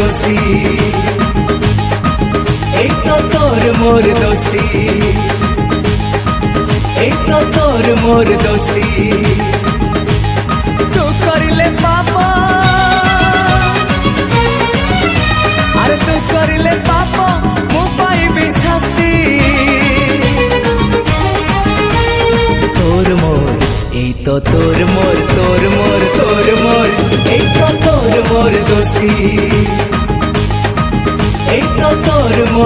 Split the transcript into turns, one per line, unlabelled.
दोस्ती এই তো তোর মোর दोस्ती এই তো তোর মোর दोस्ती तू करिले पापा আর तू करिले पापा मु पाइबी शास्ति তোর মোর এই তো তোর মোর তোর মোর তোর মোর এই তো তোর মোর दोस्ती এই তো তোর মোর